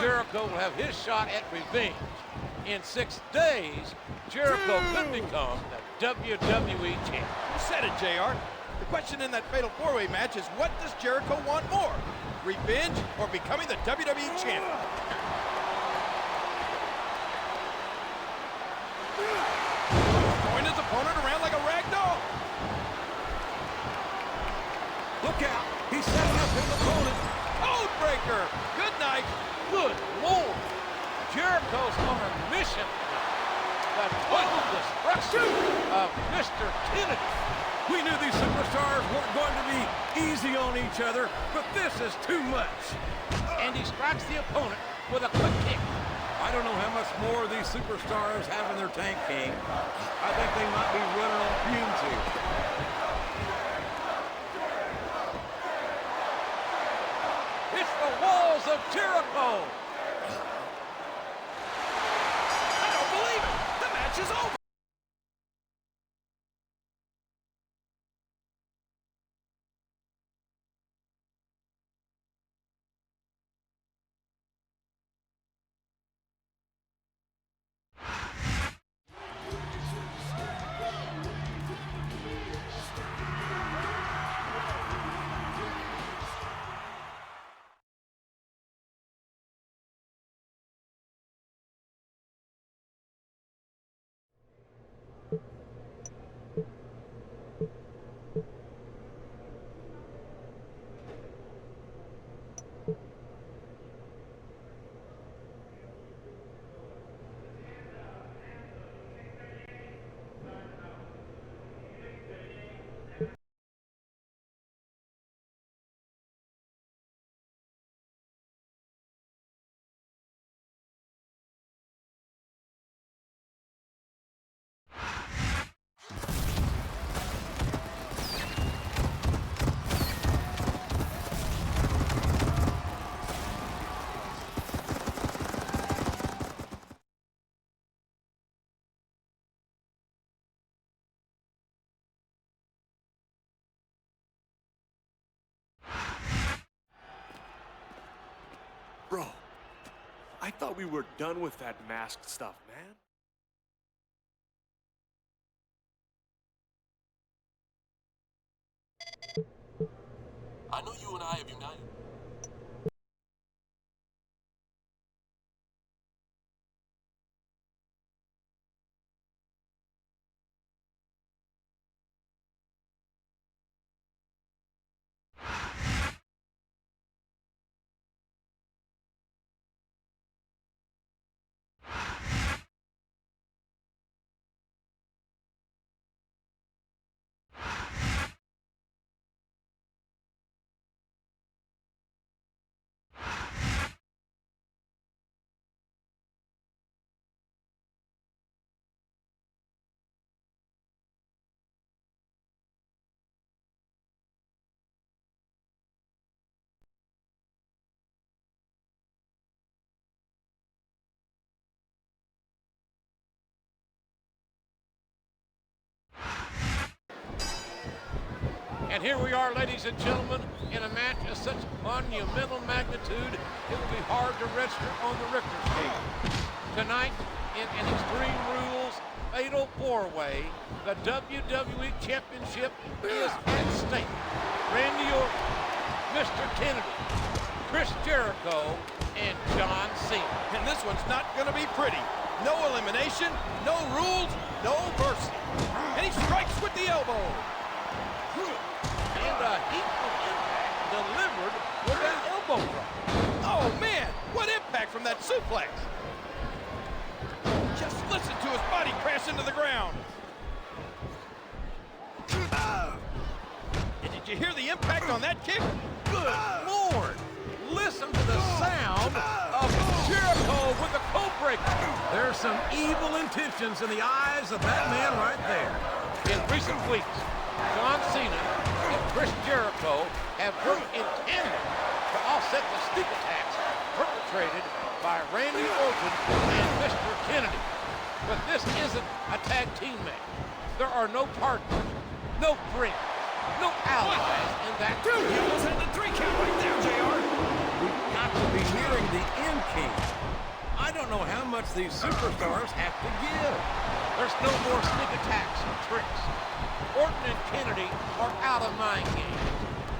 Jericho will have his shot at revenge. In 6 days, Jericho could become the WWE champion. You said it, JR. The question in that fatal four-way match is, what does Jericho want more? Revenge or becoming the WWE champion? Throwing his opponent around like a rag doll. Look out. He's setting up his opponent. Code breaker. Good night. Good Lord. Jericho's on a mission. The total destruction of Mr. Kennedy. We knew these superstars weren't going to be easy on each other, but this is too much. And he strikes the opponent with a quick kick. I don't know how much more these superstars have in their tank, King. I think they might be running on fumes here. It's the walls of Jericho. I don't believe it. The match is over. Bro, I thought we were done with that masked stuff, man. I know you and I have united. And here we are, ladies and gentlemen, in a match of such monumental magnitude, it will be hard to register on the Richter scale. Tonight, in an Extreme Rules fatal four-way, the WWE Championship is at stake. Randy Orton, Mr. Kennedy, Chris Jericho, and John Cena. And this one's not going to be pretty. No elimination, no rules, no mercy. And he strikes with the elbow. And a equal impact delivered with that elbow drop. Oh, man, what impact from that suplex. Just listen to his body crash into the ground. And did you hear the impact on that kick? Good Lord! Listen to the sound of Jericho with the code breaker. There's some evil intentions in the eyes of that man right there. In recent weeks, John Cena and Chris Jericho have worked in tandem to offset the sneak attacks perpetrated by Randy Orton and Mr. Kennedy. But this isn't a tag team match. There are no partners, no friends, no allies in that. Dude, he almost had the 3 count right there, JR. We got to be nearing the end, King. I don't know how much these superstars have to give. There's no more sneak attacks and tricks. Orton and Kennedy are out of mind games.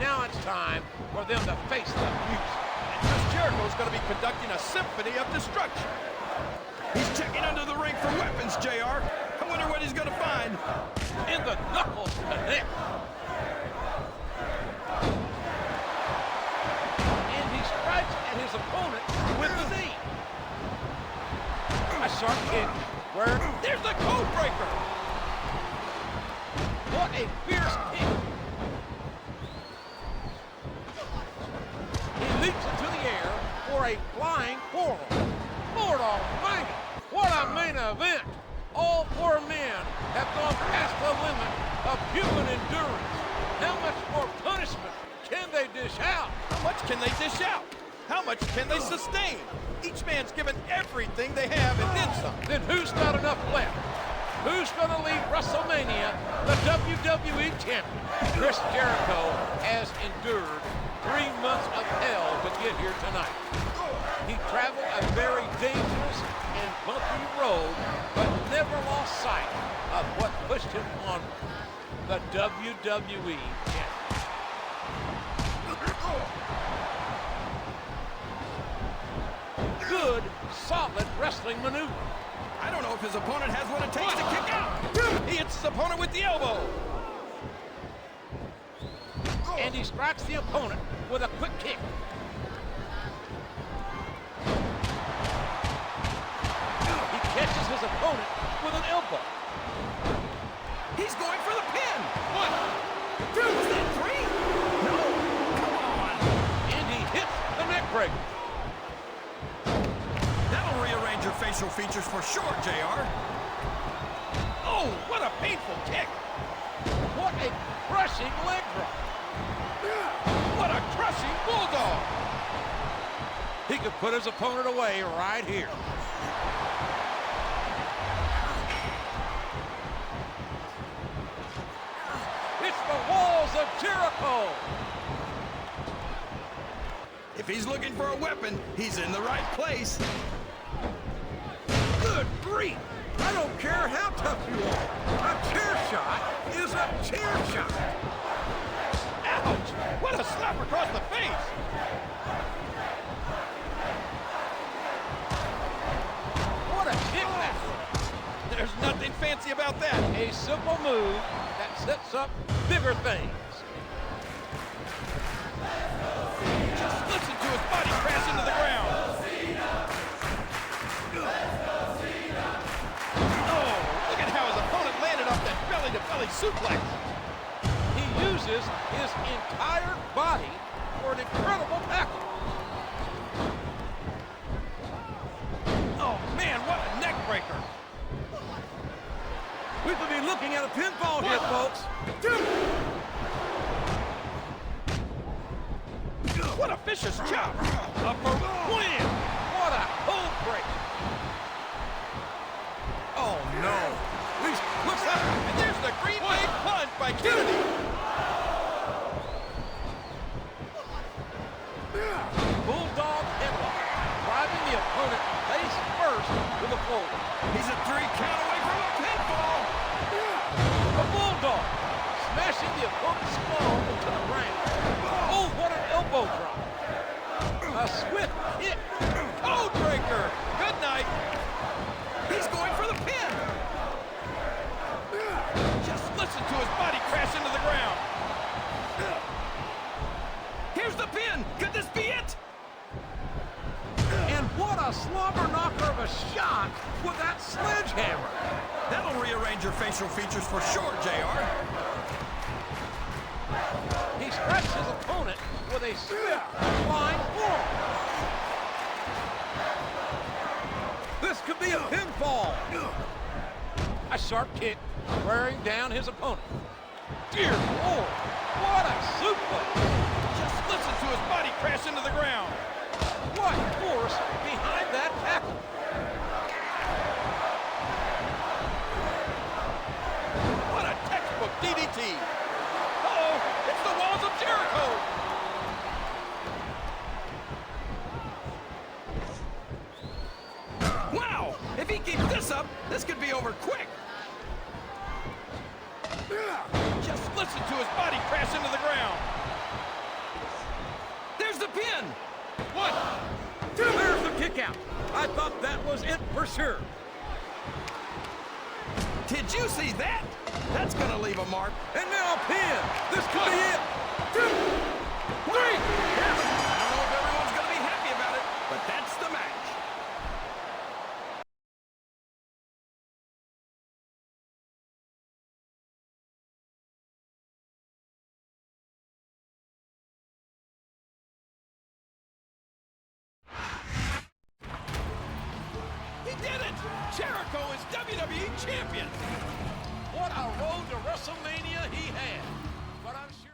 Now it's time for them to face the music. And Chris Jericho's going to be conducting a symphony of destruction. He's checking under the ring for weapons, JR. I wonder what he's going to find. In the knuckles connect. And he strikes at his opponent with the knee. A sharp kick where There's the code breaker. what a fierce kick. He leaps into the air for a flying forearm. Lord Almighty, what a main event. All four men have gone past the limit of human endurance. How much more punishment can they dish out? How much can they dish out? How much can they sustain? Each man's given everything they have and then some. Then who's got enough left? Who's going to leave Wrestlemania the WWE champion? Chris Jericho has endured 3 months of hell to get here tonight. He traveled a very dangerous and bumpy road, but never lost sight of what pushed him on the WWE champion. Good, solid wrestling maneuver. I don't know if his opponent has what it takes to kick out. He hits his opponent with the elbow. And he strikes the opponent with a quick kick. He catches his opponent with an elbow. He's going for the pin. 1, 2, is that 3? No, come on. And he hits the neck breaker. That'll rearrange your facial features for sure, JR. Oh, what a painful kick. What a crushing leg drop. What a crushing bulldog. He could put his opponent away right here. It's the walls of Jericho. If he's looking for a weapon, he's in the right place. Good grief! I don't care how tough you are. A chair shot is a chair shot. Ouch! What a slap across the face. What a kick that was. There's nothing fancy about that. A simple move that sets up bigger things. Just listen to his body crash into the ground. Oh, look at how his opponent landed off that belly-to-belly suplex. He uses his entire body for an incredible tackle. Oh, man, what a neck breaker. We could be looking at a pinfall here, folks. What a vicious chop. A wham. What a hole break. Oh, no. Looks up, and there's the Green Bay punch by Kennedy. Bulldog headlock, driving the opponent face first to the floor. He's a 3 count away from a pinfall. The Bulldog, smashing the opponent's skull into the ground. Oh, what an elbow drop. A swift kick. Code breaker. Good night. He's going for the pin. Just listen to his body crash into the ground. Here's the pin. Could this be it? And what a slobber knocker of a shot with that sledgehammer. That'll rearrange your facial features for sure, JR. He strikes his opponent with a swift flying forearm. This could be a pinfall. A sharp kick wearing down his opponent. Dear Lord, what a suplex. Just listen to his body crash into the ground. What force behind that tackle. What a textbook DDT. Uh-oh, it's the walls of Jericho. this up, this could be over quick. Just listen to his body crash into the ground. There's the pin. 1, 2. There's the kick out. I thought that was it for sure. Did you see that? That's gonna leave a mark. And now a pin. This could be it. 2, 3. Yeah, I don't know if everyone's gonna be happy about it, but that's the match. He did it! Jericho is WWE Champion! What a road to WrestleMania he had. But I'm sure